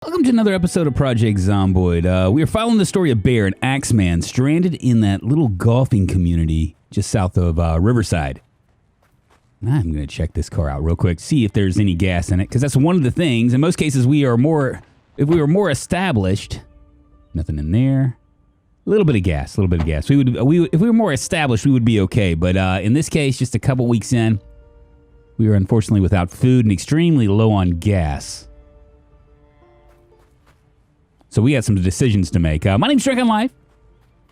Welcome to another episode of Project Zomboid. We are following the story of Bear, an Axeman, stranded in that little golfing community just south of Riverside. Now I'm going to check this car out real quick, see if there's any gas in it, because that's one of the things. In most cases, if we were more established, nothing in there. A little bit of gas. If we were more established, we would be okay. But in this case, just a couple weeks in, we are unfortunately without food and extremely low on gas. So we got some decisions to make. My name's Drunkonlife,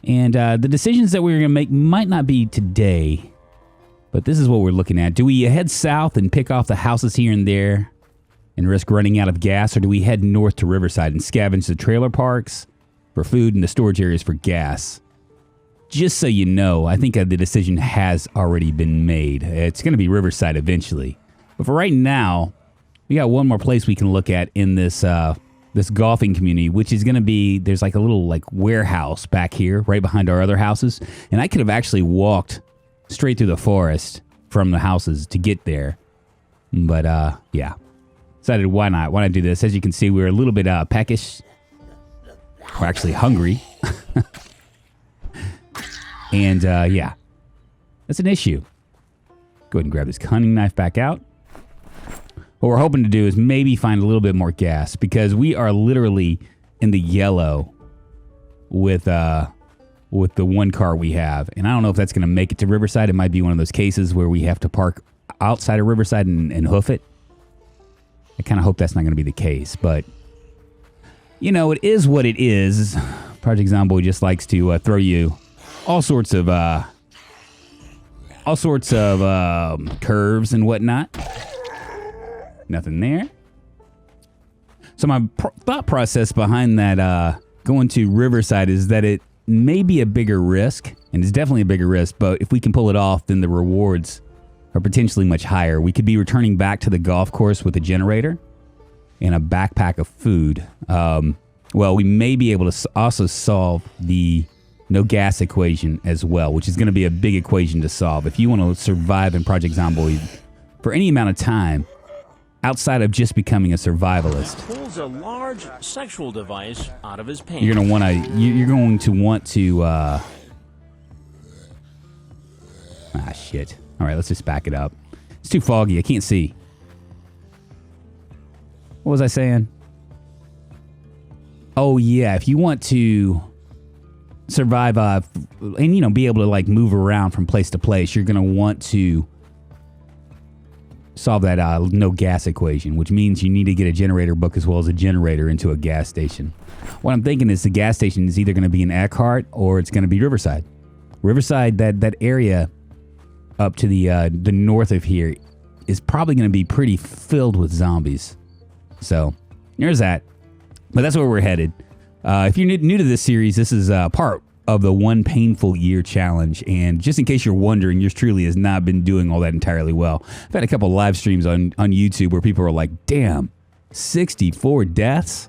and the decisions that we're going to make might not be today, but this is what we're looking at. Do we head south and pick off the houses here and there and risk running out of gas, or do we head north to Riverside and scavenge the trailer parks for food and the storage areas for gas? Just so you know, I think the decision has already been made. It's going to be Riverside eventually. But for right now, we got one more place we can look at in this golfing community, which is going to be, there's like a little warehouse back here right behind our other houses. And I could have actually walked straight through the forest from the houses to get there. But yeah, decided why not do this. As you can see, we're a little bit peckish. We're actually hungry. And yeah, that's an issue. Go ahead and grab this hunting knife back out. What we're hoping to do is maybe find a little bit more gas, because we are literally in the yellow with the one car we have. And I don't know if that's going to make it to Riverside. It might be one of those cases where we have to park outside of Riverside and hoof it. I kind of hope that's not going to be the case, but you know, it is what it is. Project Zomboid just likes to throw you all sorts of curves and whatnot. Nothing there. So my thought process behind that going to Riverside is that it may be a bigger risk, and it's definitely a bigger risk, but if we can pull it off, then the rewards are potentially much higher. We could be returning back to the golf course with a generator and a backpack of food. Well, we may be able to also solve the no gas equation as well, which is going to be a big equation to solve. If you want to survive in Project Zomboid for any amount of time, outside of just becoming a survivalist, pulls a large sexual device out of his pants. You're going to want to shit. All right, let's just back it up. It's too foggy. I can't see. What was I saying? Oh yeah, if you want to survive and be able to move around from place to place, you're going to want to solve that no gas equation, which means you need to get a generator book as well as a generator into a gas station. What I'm thinking is the gas station is either going to be in Eckhart or it's going to be Riverside. Riverside, that area up to the north of here is probably going to be pretty filled with zombies. So there's that. But that's where we're headed. If you're new to this series, this is part of the One Painful Year challenge. And just in case you're wondering, yours truly has not been doing all that entirely well. I've had a couple live streams on YouTube where people are like, damn, 64 deaths?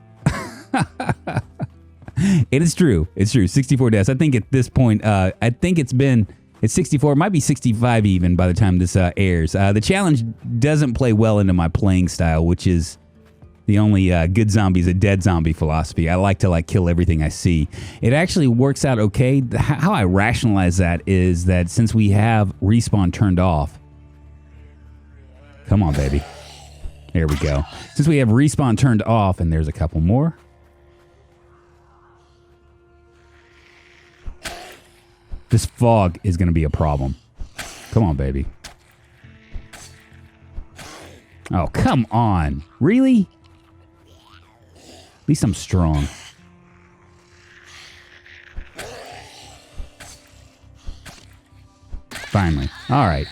And it's true. It's true. 64 deaths. I think at this point, it's 64. It might be 65 even by the time this airs. The challenge doesn't play well into my playing style, which is the only good zombie is a dead zombie philosophy. I like to kill everything I see. It actually works out okay. How I rationalize that is that since we have respawn turned off, come on, baby. There we go. Since we have respawn turned off, and there's a couple more. This fog is going to be a problem. Come on, baby. Oh, come on. Really? At least I'm strong. Finally. All right.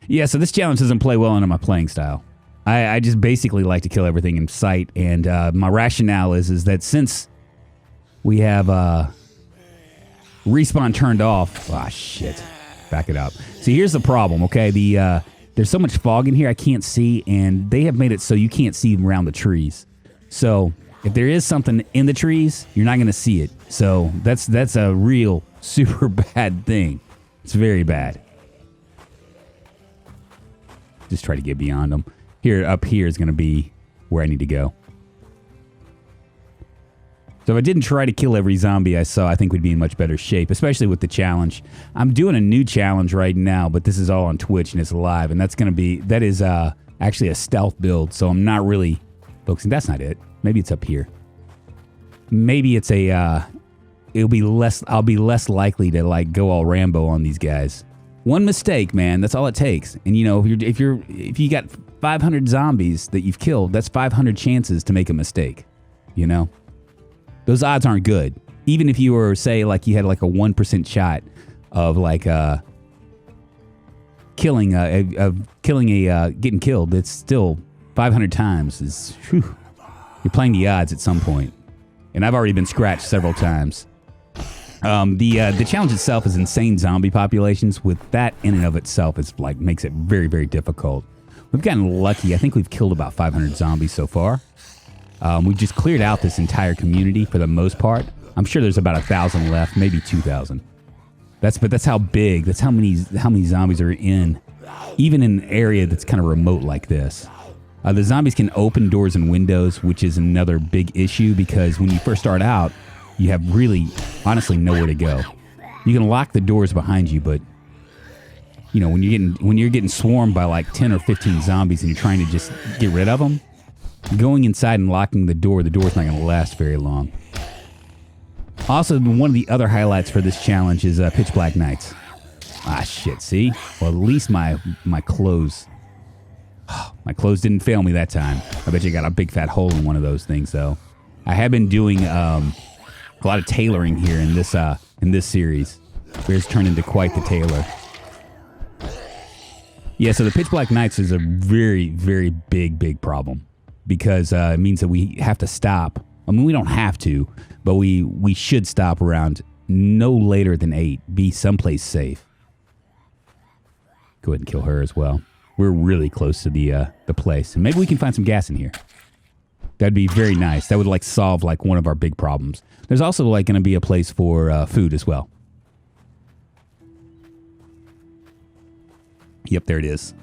Yeah, so this challenge doesn't play well into my playing style. I just basically like to kill everything in sight, and my rationale is that since we have respawn turned off... Ah, shit. Back it up. See, here's the problem, okay? There's so much fog in here I can't see, and they have made it so you can't see around the trees. So if there is something in the trees, you're not going to see it. So that's a real super bad thing. It's very bad. Just try to get beyond them. Up here is going to be where I need to go. So if I didn't try to kill every zombie I saw, I think we'd be in much better shape, especially with the challenge. I'm doing a new challenge right now, but this is all on Twitch and it's live, and that is actually a stealth build, so I'm not really focusing. That's not it. Maybe it's up here. Maybe it's I'll be less likely to like go all Rambo on these guys. One mistake, man, that's all it takes. And you know, if you got 500 zombies that you've killed, that's 500 chances to make a mistake, you know? Those odds aren't good. Even if you were, say, like you had like a 1% shot of like getting killed, it's still 500 times is, whew, you're playing the odds at some point. And I've already been scratched several times. The challenge itself is insane zombie populations. With that in and of itself, is like makes it very, very difficult. We've gotten lucky. I think we've killed about 500 zombies so far. We just cleared out this entire community for the most part. I'm sure there's about 1,000 left, maybe 2,000. That's how big. That's how many zombies are in, even in an area that's kind of remote like this. The zombies can open doors and windows, which is another big issue because when you first start out, you have really, honestly, nowhere to go. You can lock the doors behind you, but you know when you're getting swarmed by like 10 or 15 zombies and you're trying to just get rid of them. Going inside and locking the door's not going to last very long. Also, one of the other highlights for this challenge is pitch black nights. Ah, shit, see? Well, at least my clothes... my clothes didn't fail me that time. I bet you got a big fat hole in one of those things, though. I have been doing a lot of tailoring here in this series. Bear's turned into quite the tailor. Yeah, so the pitch black nights is a very, very big problem. Because it means that we have to stop. I mean, we don't have to, but we should stop around no later than 8. Be someplace safe. Go ahead and kill her as well. We're really close to the place. And maybe we can find some gas in here. That'd be very nice. That would like solve like one of our big problems. There's also like going to be a place for food as well. Yep, there it is.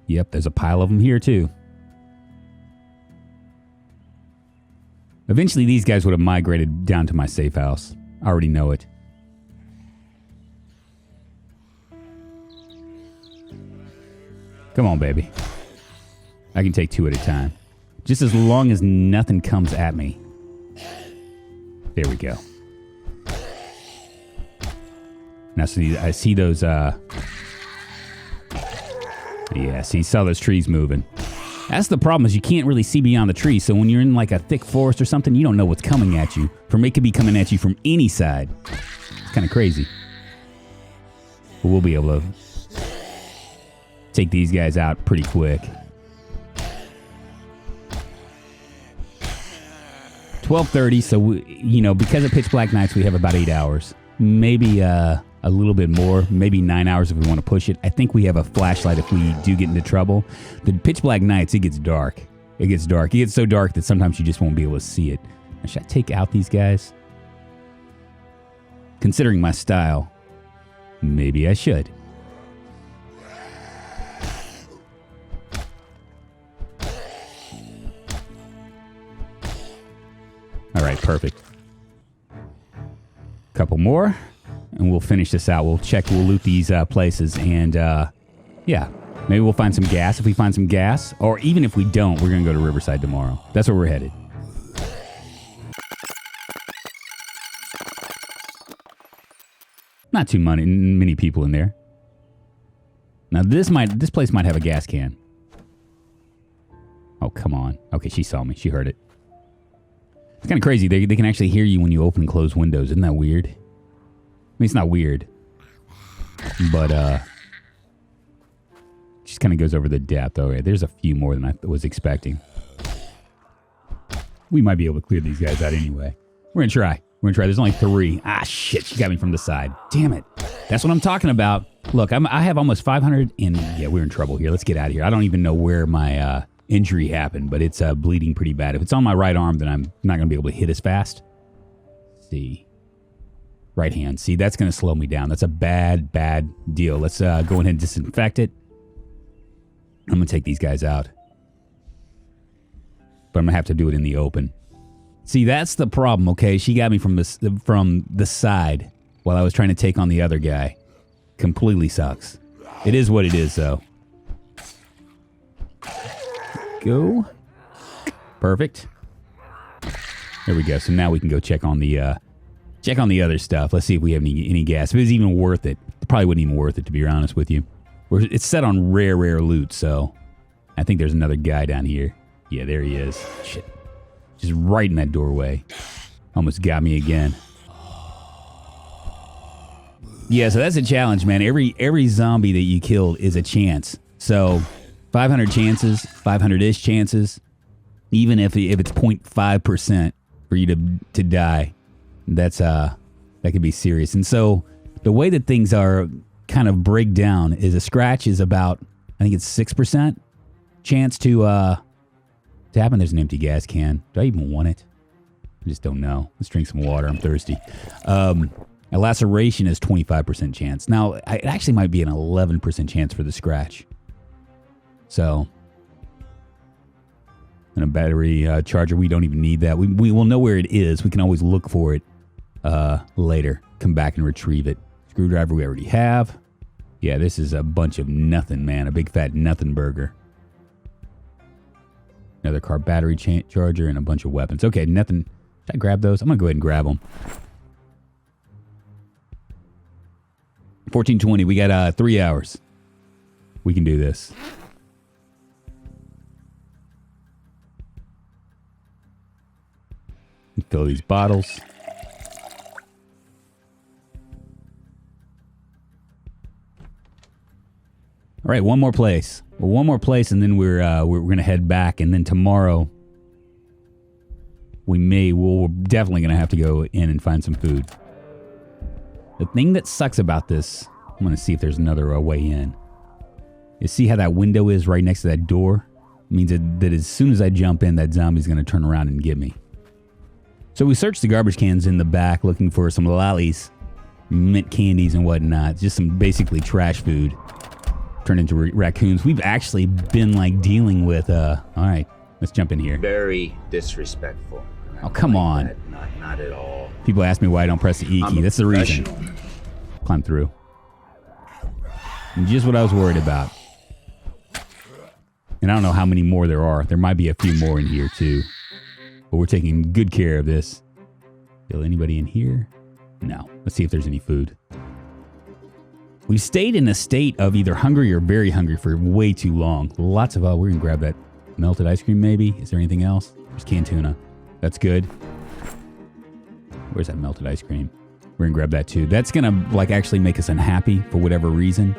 Yep, there's a pile of them here, too. Eventually, these guys would have migrated down to my safe house. I already know it. Come on, baby. I can take 2 at a time. Just as long as nothing comes at me. There we go. Now, see, I see those, yeah, see, saw those trees moving. That's the problem, is you can't really see beyond the trees. So when you're in like a thick forest or something, you don't know what's coming at you. It could be coming at you from any side. It's kind of crazy. But we'll be able to take these guys out pretty quick. 12:30, so you know, because of pitch black nights, we have about 8 hours. Maybe a little bit more, maybe 9 hours if we want to push it. I think we have a flashlight if we do get into trouble. The pitch black nights, it gets dark. It gets dark. It gets so dark that sometimes you just won't be able to see it. Now, should I take out these guys? Considering my style, maybe I should. All right, perfect. Couple more. And we'll finish this out. We'll loot these places, and yeah, maybe we'll find some gas. If we find some gas, or even if we don't, we're going to go to Riverside tomorrow. That's where we're headed. Not too many people in there. Now this place might have a gas can. Oh, come on. Okay, she saw me. She heard it. It's kind of crazy. They can actually hear you when you open and close windows. Isn't that weird? I mean, it's not weird, but just kind of goes over the depth. Okay, there's a few more than I was expecting. We might be able to clear these guys out anyway. We're gonna try. There's only 3. Ah, shit! She got me from the side. Damn it! That's what I'm talking about. Look, I have almost 500, and yeah, we're in trouble here. Let's get out of here. I don't even know where my injury happened, but it's bleeding pretty bad. If it's on my right arm, then I'm not gonna be able to hit as fast. Let's see. Right hand. See, that's going to slow me down. That's a bad, bad deal. Let's go ahead and disinfect it. I'm going to take these guys out. But I'm going to have to do it in the open. See, that's the problem, okay? She got me from the side while I was trying to take on the other guy. Completely sucks. It is what it is, though. Go. Perfect. There we go. So now we can go check on the other stuff. Let's see if we have any gas. If it's even worth it. It probably wasn't even worth it, to be honest with you. It's set on rare loot, so I think there's another guy down here. Yeah, there he is. Shit. Just right in that doorway. Almost got me again. Yeah, so that's a challenge, man. Every zombie that you killed is a chance. So 500 chances, 500-ish chances. Even if it's 0.5% for you to die, that could be serious. And so the way that things are kind of break down is a scratch is about, I think it's 6% chance to happen. There's an empty gas can. Do I even want it? I just don't know. Let's drink some water. I'm thirsty. A laceration is 25% chance. Now, it actually might be an 11% chance for the scratch. So, and a battery charger, we don't even need that. We will know where it is. We can always look for it later. Come back and retrieve it. Screwdriver we already have. Yeah, this is a bunch of nothing, man. A big fat nothing burger. Another car battery charger and a bunch of weapons. Okay, nothing. Should I grab those? I'm going to go ahead and grab them. 14:20. We got 3 hours. We can do this. Fill these bottles. All right, one more place. Well, one more place, and then we're gonna head back, and then tomorrow we're definitely gonna have to go in and find some food. The thing that sucks about this, I'm gonna see if there's another way in. You see how that window is right next to that door? It means that as soon as I jump in, that zombie's gonna turn around and get me. So we searched the garbage cans in the back looking for some lollies, mint candies and whatnot. Just some basically trash food turned into raccoons. We've actually been like dealing with, all right, let's jump in here. Very disrespectful. Oh, come on. Not at all. People ask me why I don't press the E key. That's the reason. Climb through. And just what I was worried about. And I don't know how many more there are. There might be a few more in here too. But we're taking good care of this. Feel anybody in here? No. Let's see if there's any food. We stayed in a state of either hungry or very hungry for way too long. Lots of, we're going to grab that melted ice cream maybe. Is there anything else? There's canned tuna. That's good. Where's that melted ice cream? We're going to grab that too. That's going to like actually make us unhappy for whatever reason.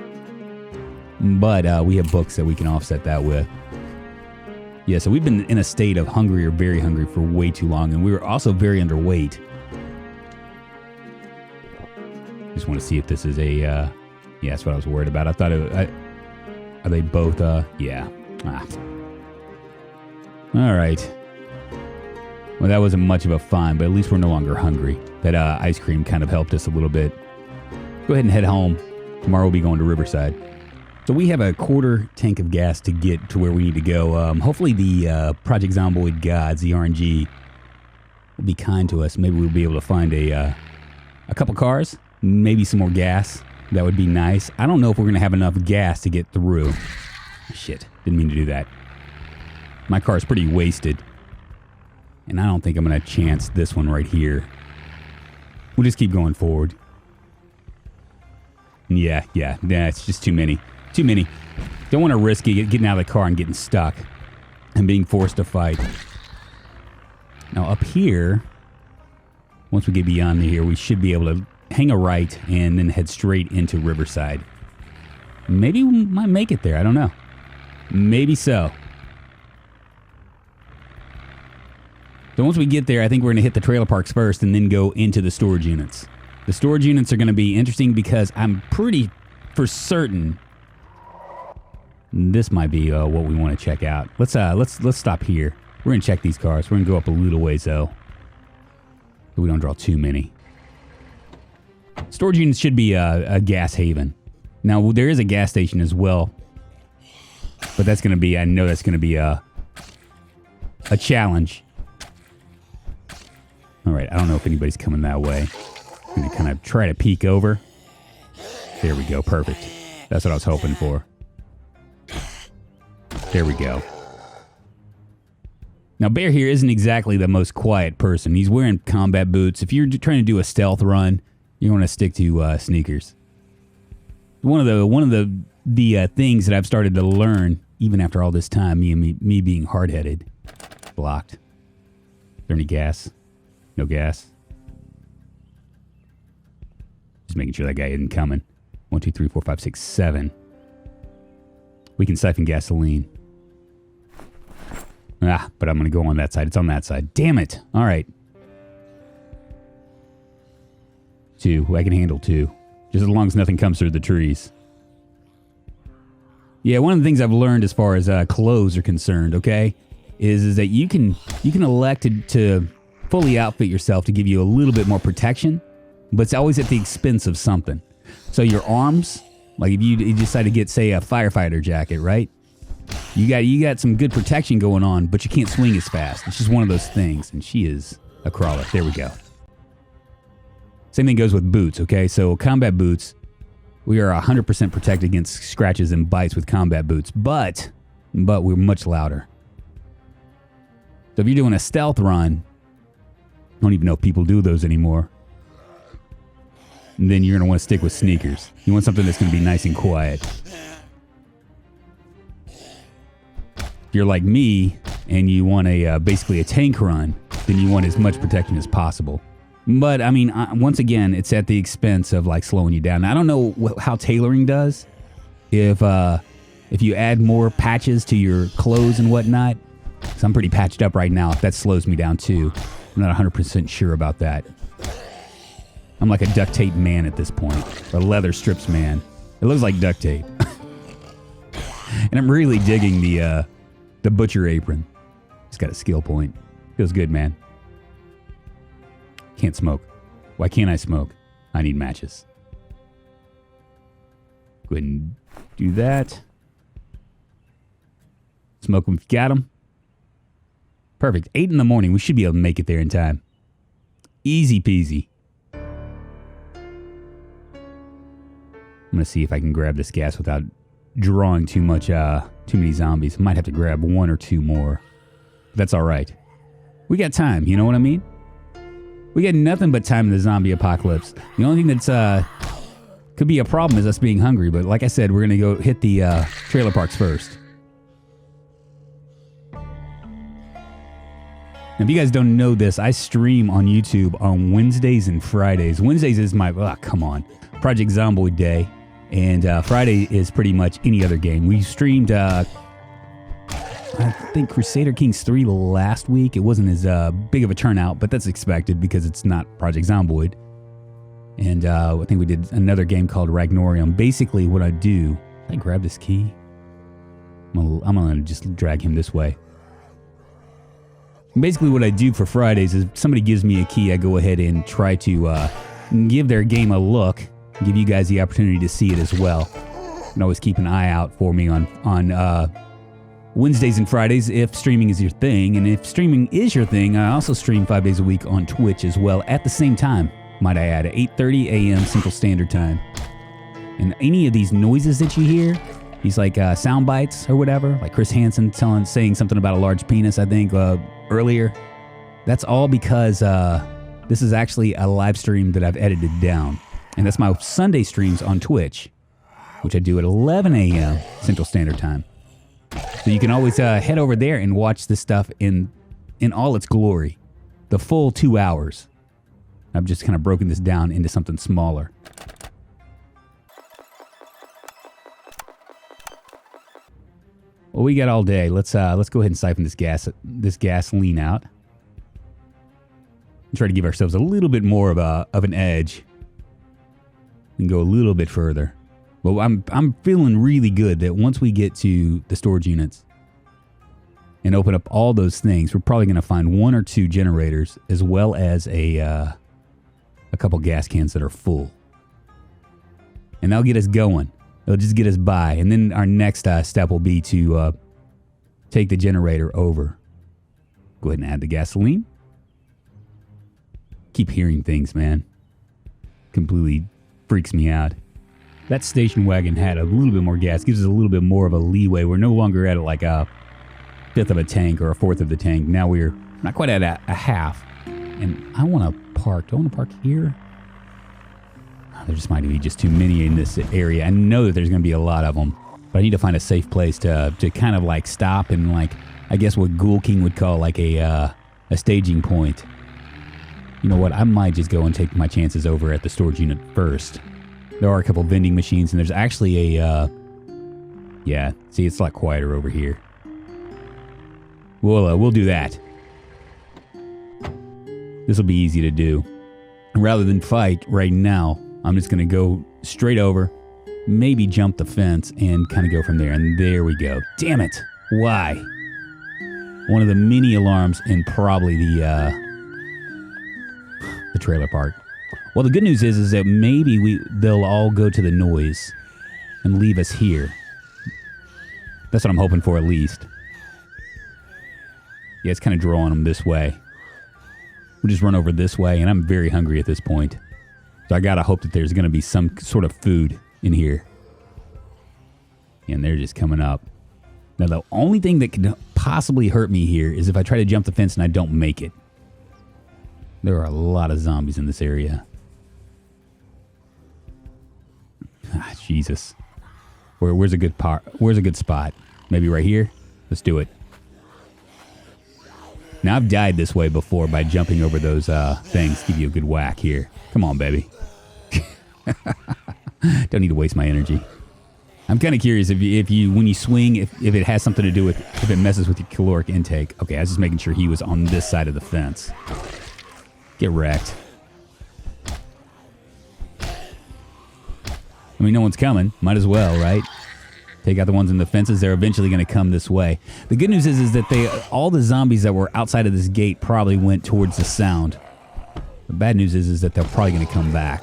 But we have books that we can offset that with. Yeah, so we've been in a state of hungry or very hungry for way too long. And we were also very underweight. Just want to see if this is a... yeah, that's what I was worried about. I thought are they both, yeah. All right. Well, that wasn't much of a find, but at least we're no longer hungry. That ice cream kind of helped us a little bit. Go ahead and head home. Tomorrow we'll be going to Riverside. So we have a quarter tank of gas to get to where we need to go. Hopefully the Project Zomboid gods, the RNG, will be kind to us. Maybe we'll be able to find a couple cars, maybe some more gas. That would be nice. I don't know if we're going to have enough gas to get through. Shit, didn't mean to do that. My car's pretty wasted. And I don't think I'm going to chance this one right here. We'll just keep going forward. Yeah, it's just too many. Too many. Don't want to risk getting out of the car and getting stuck and being forced to fight. Now up here, once we get beyond here, we should be able to hang a right and then head straight into Riverside. Maybe we might make it there. I don't know. Maybe so. So once we get there, I think we're going to hit the trailer parks first and then go into the storage units. The storage units are going to be interesting because I'm pretty for certain this might be what we want to check out. Let's stop here. We're going to check these cars. We're going to go up a little ways though, so we don't draw too many. Storage units should be a gas haven. Now, there is a gas station as well. But that's going to be, I know that's going to be a challenge. All right, I don't know if anybody's coming that way. I'm going to kind of try to peek over. There we go, perfect. That's what I was hoping for. There we go. Now, Bear here isn't exactly the most quiet person. He's wearing combat boots. If you're trying to do a stealth run, you want to stick to sneakers. One of the things that I've started to learn, even after all this time, me being hard-headed. Blocked. Is there any gas? No gas. Just making sure that guy isn't coming. 1, 2, 3, 4, 5, 6, 7. We can siphon gasoline. But I'm going to go on that side. It's on that side. Damn it. All right. 2. I can handle 2. Just as long as nothing comes through the trees. Yeah, one of the things I've learned as far as clothes are concerned, okay, is that you can elect to fully outfit yourself to give you a little bit more protection, but it's always at the expense of something. So your arms, like if you decide to get, say, a firefighter jacket, right? You got some good protection going on, but you can't swing as fast. It's just one of those things, and she is a crawler. There we go. Same thing goes with boots, okay? So combat boots, we are 100% protected against scratches and bites with combat boots, but we're much louder. So if you're doing a stealth run, I don't even know if people do those anymore, then you're going to want to stick with sneakers. You want something that's going to be nice and quiet. If you're like me and you want basically a tank run, then you want as much protection as possible. But, I mean, once again, it's at the expense of, like, slowing you down. Now, I don't know how tailoring does. If you add more patches to your clothes and whatnot. Because I'm pretty patched up right now. If that slows me down, too. I'm not 100% sure about that. I'm like a duct tape man at this point. A leather strips man. It looks like duct tape. And I'm really digging the butcher apron. It's got a skill point. Feels good, man. Can't smoke. Why can't I smoke? I need matches. Go ahead and do that. Smoke them if you got them. Perfect. 8 in the morning. We should be able to make it there in time. Easy peasy. I'm going to see if I can grab this gas without drawing too many zombies. I might have to grab 1 or 2 more. That's all right. We got time. You know what I mean? We got nothing but time in the zombie apocalypse. The only thing that's could be a problem is us being hungry. But like I said, we're going to go hit the trailer parks first. Now, if you guys don't know this, I stream on YouTube on Wednesdays and Fridays. Wednesdays is my, Project Zomboid day. And Friday is pretty much any other game. We streamed, I think, Crusader Kings 3 last week. It wasn't as big of a turnout, but that's expected because it's not Project Zomboid. And I think we did another game called Ragnorium. Basically, what I do, I grab this key. I'm gonna just drag him this way. Basically, what I do for Fridays is if somebody gives me a key, I go ahead and try to give their game a look, give you guys the opportunity to see it as well. And always keep an eye out for me on Wednesdays and Fridays if streaming is your thing. And if streaming is your thing, I also stream 5 days a week on Twitch as well at the same time, might I add, at 8:30 a.m. Central Standard Time. And any of these noises that you hear, these like sound bites or whatever, like Chris Hansen saying something about a large penis, I think, earlier, that's all because this is actually a live stream that I've edited down. And that's my Sunday streams on Twitch, which I do at 11 a.m. Central Standard Time. So you can always head over there and watch this stuff in all its glory. The full 2 hours. I've just kind of broken this down into something smaller. Well, we got all day. Let's go ahead and siphon this gasoline out. And try to give ourselves a little bit more of an edge. And go a little bit further. But I'm feeling really good that once we get to the storage units and open up all those things, we're probably going to find 1 or 2 generators as well as a couple gas cans that are full. And that'll get us going. It'll just get us by. And then our next step will be to take the generator over. Go ahead and add the gasoline. Keep hearing things, man. Completely freaks me out. That station wagon had a little bit more gas. Gives us a little bit more of a leeway. We're no longer at like a fifth of a tank or a fourth of the tank. Now we're not quite at a half. And I want to park. Do I want to park here? There just might be just too many in this area. I know that there's going to be a lot of them, but I need to find a safe place to kind of like stop and like, I guess what Ghoul King would call like a staging point. You know what? I might just go and take my chances over at the storage unit first. There are a couple vending machines, and there's actually a, yeah, see, it's a lot quieter over here. We'll do that. This will be easy to do. Rather than fight right now, I'm just going to go straight over, maybe jump the fence, and kind of go from there. And there we go. Damn it. Why? One of the mini alarms in probably the trailer park. Well, the good news is that maybe they'll all go to the noise and leave us here. That's what I'm hoping for, at least. Yeah, it's kind of drawing them this way. We'll just run over this way, and I'm very hungry at this point. So I gotta hope that there's gonna be some sort of food in here. And they're just coming up. Now, the only thing that could possibly hurt me here is if I try to jump the fence and I don't make it. There are a lot of zombies in this area. Ah, Jesus. Where's a good part? Where's a good spot? Maybe right here? Let's do it. Now, I've died this way before by jumping over those things. Give you a good whack here. Come on, baby. Don't need to waste my energy. I'm kind of curious if you when you swing, if it has something to do with, if it messes with your caloric intake. Okay, I was just making sure he was on this side of the fence. Get wrecked. I mean, no one's coming. Might as well, right? Take out the ones in the fences. They're eventually going to come this way. The good news is that all the zombies that were outside of this gate probably went towards the sound. The bad news is that they're probably going to come back.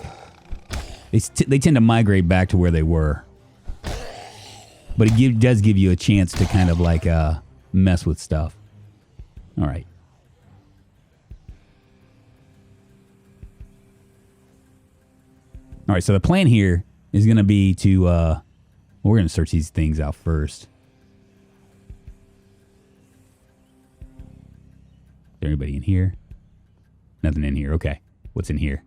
They tend to migrate back to where they were. But it does give you a chance to kind of like mess with stuff. All right. All right, so the plan here is going to be to... we're going to search these things out first. Is there anybody in here? Nothing in here. Okay. What's in here?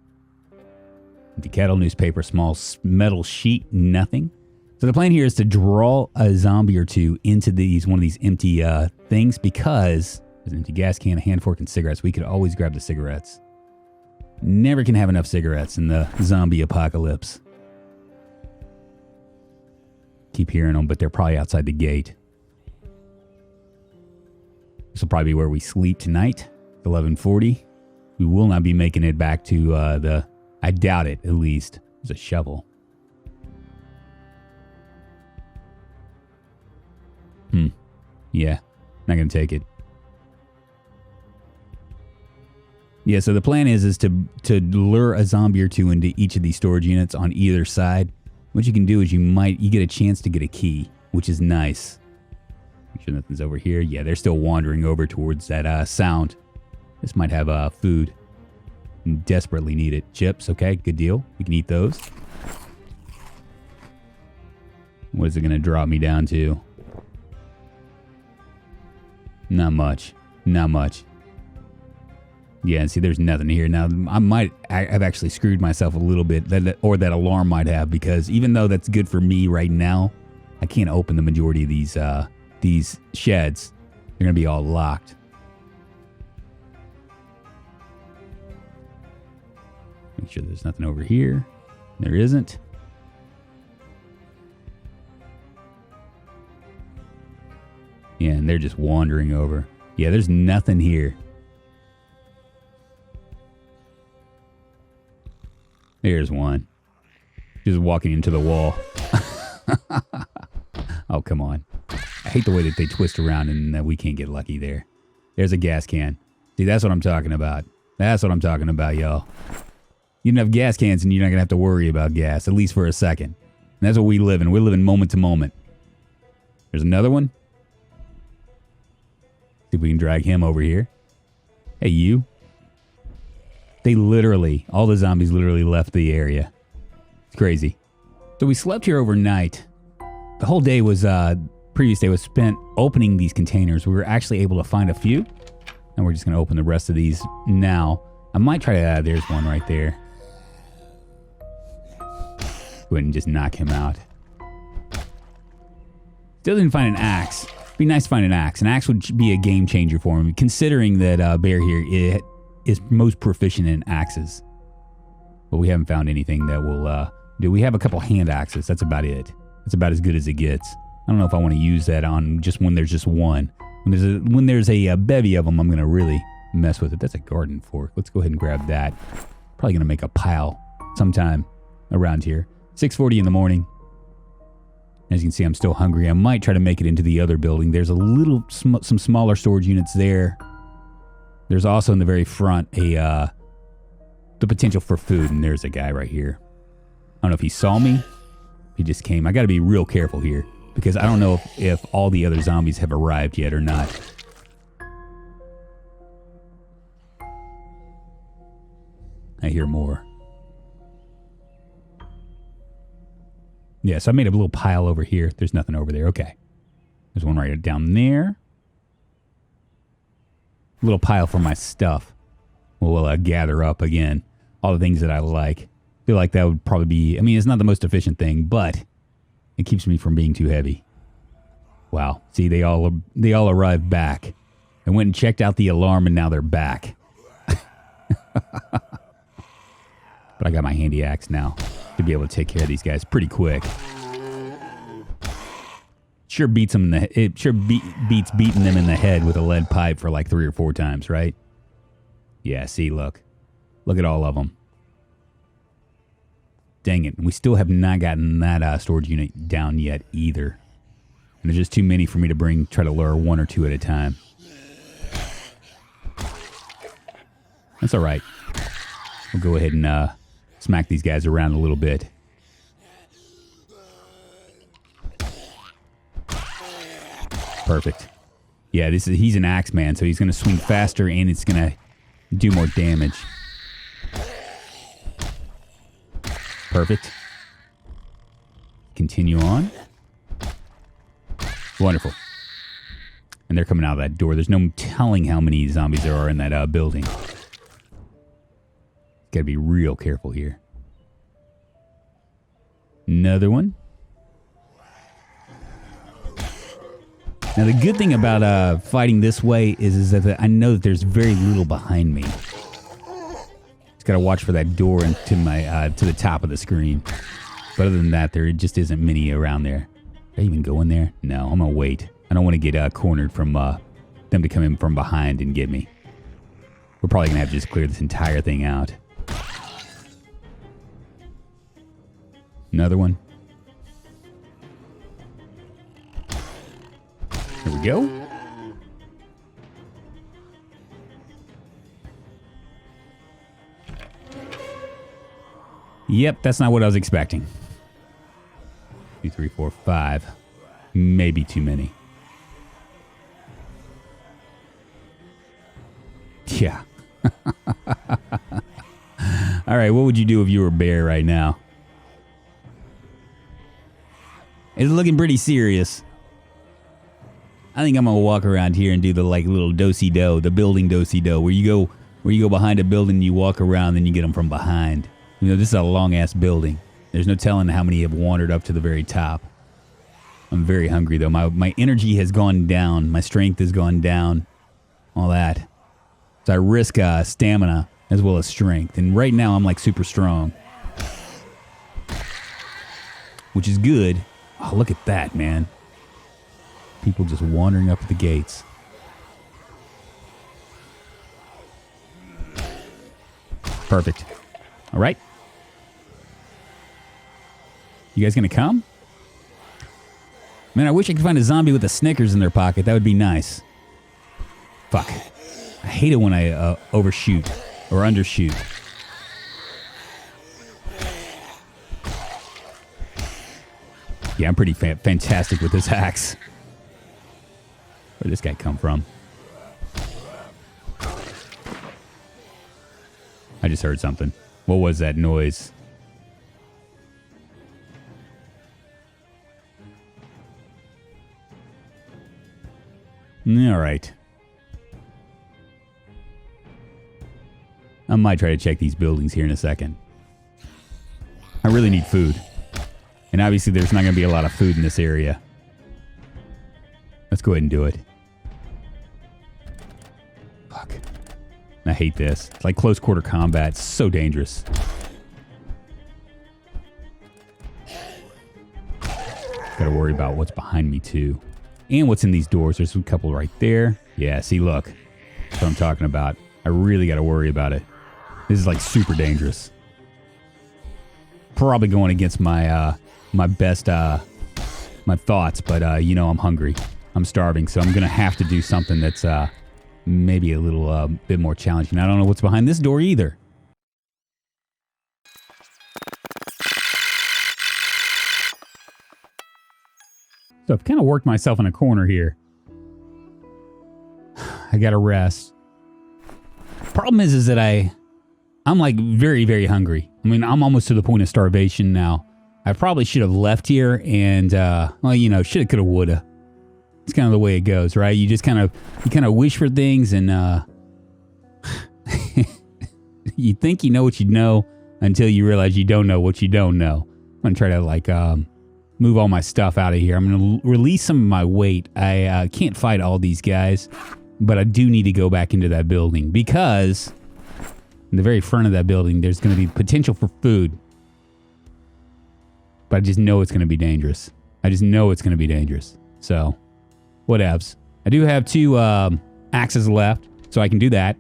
Empty kettle, newspaper, small metal sheet, nothing. So the plan here is to draw a zombie or two into one of these empty things because there's an empty gas can, a hand fork, and cigarettes. We could always grab the cigarettes. Never can have enough cigarettes in the zombie apocalypse. Keep hearing them, but they're probably outside the gate. This will probably be where we sleep tonight. 11:40. We will not be making it back to I doubt it, at least. There's a shovel. Yeah. Not going to take it. Yeah, so the plan is to lure a zombie or two into each of these storage units on either side. What you can do is you get a chance to get a key, which is nice. Make sure nothing's over here. Yeah, they're still wandering over towards that sound. This might have food. Desperately need it. Chips, okay, good deal. We can eat those. What is it going to drop me down to? Not much. Not much. Yeah, see, there's nothing here. Now, I've actually screwed myself a little bit, or that alarm might have, because even though that's good for me right now, I can't open the majority of these sheds. They're going to be all locked. Make sure there's nothing over here. There isn't. Yeah, and they're just wandering over. Yeah, there's nothing here. There's one. Just walking into the wall. Oh, come on. I hate the way that they twist around and that we can't get lucky there. There's a gas can. See, that's what I'm talking about. That's what I'm talking about, y'all. You don't have gas cans and you're not going to have to worry about gas, at least for a second. And that's what we live in. We live in moment to moment. There's another one. See if we can drag him over here. Hey, you. They literally, all the zombies literally left the area. It's crazy. So we slept here overnight. The whole day was, previous day was spent opening these containers. We were actually able to find a few. And we're just going to open the rest of these now. I might try to, there's one right there. Go ahead and just knock him out. Still didn't find an axe. It'd be nice to find an axe. An axe would be a game changer for him, considering that Bear here is most proficient in axes. But we haven't found anything that will do. We have a couple hand axes. That's about it. That's about as good as it gets. I don't know if I want to use that on just when there's just one. When there's a bevy of them, I'm going to really mess with it. That's a garden fork. Let's go ahead and grab that. Probably going to make a pile sometime around here. 6:40 in the morning. As you can see, I'm still hungry. I might try to make it into the other building. There's some smaller storage units there. There's also in the very front the potential for food, and there's a guy right here. I don't know if he saw me. He just came. I got to be real careful here because I don't know if all the other zombies have arrived yet or not. I hear more. Yeah, so I made a little pile over here. There's nothing over there. Okay. There's one right down there. A little pile for my stuff. We'll gather up again all the things that I like. I feel like that would probably be... I mean, it's not the most efficient thing, but it keeps me from being too heavy. Wow. See, they all arrived back. I went and checked out the alarm, and now they're back. But I got my handy axe now to be able to take care of these guys pretty quick. Sure beats them in the... It sure beats beating them in the head with a lead pipe for like 3 or 4 times, right? Yeah, see, look. Look at all of them. Dang it. We still have not gotten that storage unit down yet either. And there's just too many for me to try to lure 1 or 2 at a time. That's all right. We'll go ahead and smack these guys around a little bit. Perfect. Yeah, he's an axe man, so he's going to swing faster and it's going to do more damage. Perfect. Continue on. Wonderful. And they're coming out of that door. There's no telling how many zombies there are in that building. Got to be real careful here. Another one. Now, the good thing about fighting this way is that I know that there's very little behind me. Just got to watch for that door into my to the top of the screen. But other than that, there just isn't many around there. Did I even go in there? No, I'm going to wait. I don't want to get cornered from them to come in from behind and get me. We're probably going to have to just clear this entire thing out. Another one. There we go. Yep, that's not what I was expecting. 2, 3, 4, 5. Maybe too many. Yeah. All right, what would you do if you were a bear right now? It's looking pretty serious. I think I'm gonna walk around here and do the little do-si-do, the building do-si-do, where you go behind a building and you walk around, then you get them from behind. You know, this is a long-ass building. There's no telling how many have wandered up to the very top. I'm very hungry, though. My energy has gone down. My strength has gone down. All that. So I risk stamina as well as strength. And right now, I'm like super strong. Which is good. Oh, look at that, man. People just wandering up at the gates. Perfect. All right. You guys gonna come? Man, I wish I could find a zombie with a Snickers in their pocket. That would be nice. Fuck. I hate it when I overshoot or undershoot. Yeah, I'm pretty fantastic with this axe. Where'd this guy come from? I just heard something. What was that noise? All right. I might try to check these buildings here in a second. I really need food. And obviously there's not going to be a lot of food in this area. Let's go ahead and do it. Fuck. I hate this. It's like close quarter combat. It's so dangerous. Gotta worry about what's behind me too. And what's in these doors. There's a couple right there. Yeah, see, look. That's what I'm talking about. I really gotta worry about it. This is like super dangerous. Probably going against my my best my thoughts, but you know I'm hungry. I'm starving, so I'm gonna have to do something that's maybe a little bit more challenging. I don't know what's behind this door either. So I've kind of worked myself in a corner here. I gotta rest. Problem is that I'm like very, very hungry. I mean, I'm almost to the point of starvation now. I probably should have left here and, well, you know, shoulda, coulda, woulda. It's kind of the way it goes, right? You just kind of wish for things and, you think you know what you know until you realize you don't know what you don't know. I'm going to try to, like, move all my stuff out of here. I'm going to release some of my weight. I can't fight all these guys, but I do need to go back into that building because in the very front of that building, there's going to be potential for food. But I just know it's going to be dangerous. I just know it's going to be dangerous. So, whatevs. I do have 2 axes left, so I can do that.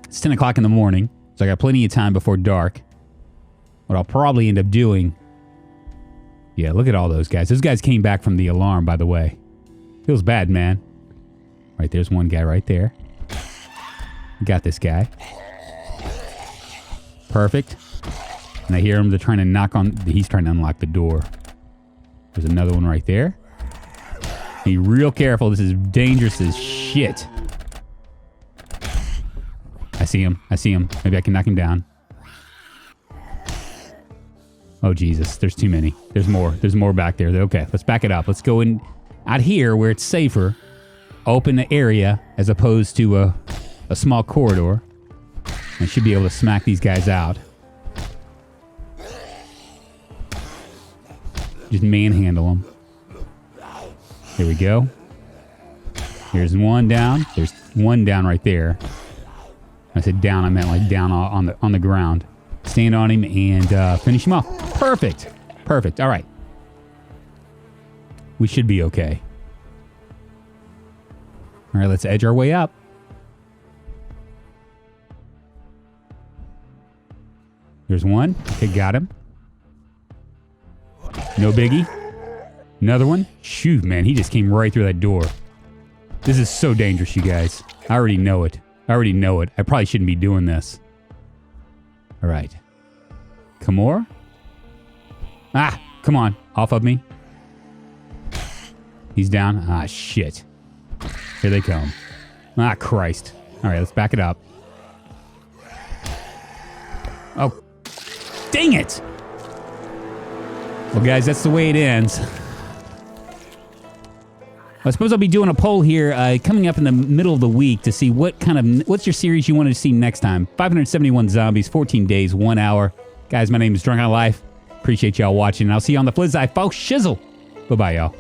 It's 10 o'clock in the morning, so I got plenty of time before dark. What I'll probably end up doing... Yeah, look at all those guys. Those guys came back from the alarm, by the way. Feels bad, man. Right, there's one guy right there. Got this guy. Perfect. And I hear him, they're trying to knock on... He's trying to unlock the door. There's another one right there. Be real careful. This is dangerous as shit. I see him. I see him. Maybe I can knock him down. Oh, Jesus. There's too many. There's more. There's more back there. Okay, let's back it up. Let's go in out here where it's safer. Open the area as opposed to a small corridor. I should be able to smack these guys out. Just manhandle them. Here we go. Here's one down. There's one down right there. I said down, I meant like down on the ground. Stand on him and finish him off. Perfect. Perfect. All right. We should be okay. All right, let's edge our way up. There's one. Okay, got him. No biggie. Another one. Shoot, man, he just came right through that door. This is so dangerous, you guys. I already know it. I already know it. I probably shouldn't be doing this. All right. Kamor? Ah, come on. Off of me. He's down. Ah, shit. Here they come. Ah, Christ. All right, let's back it up. Oh, dang it. Well, guys, that's the way it ends. I suppose I'll be doing a poll here coming up in the middle of the week to see what's your series you want to see next time. 571 zombies, 14 days, 1 hour. Guys, my name is Drunkonlife. Appreciate y'all watching, and I'll see you on the flip side, folks. Shizzle. Bye-bye, y'all.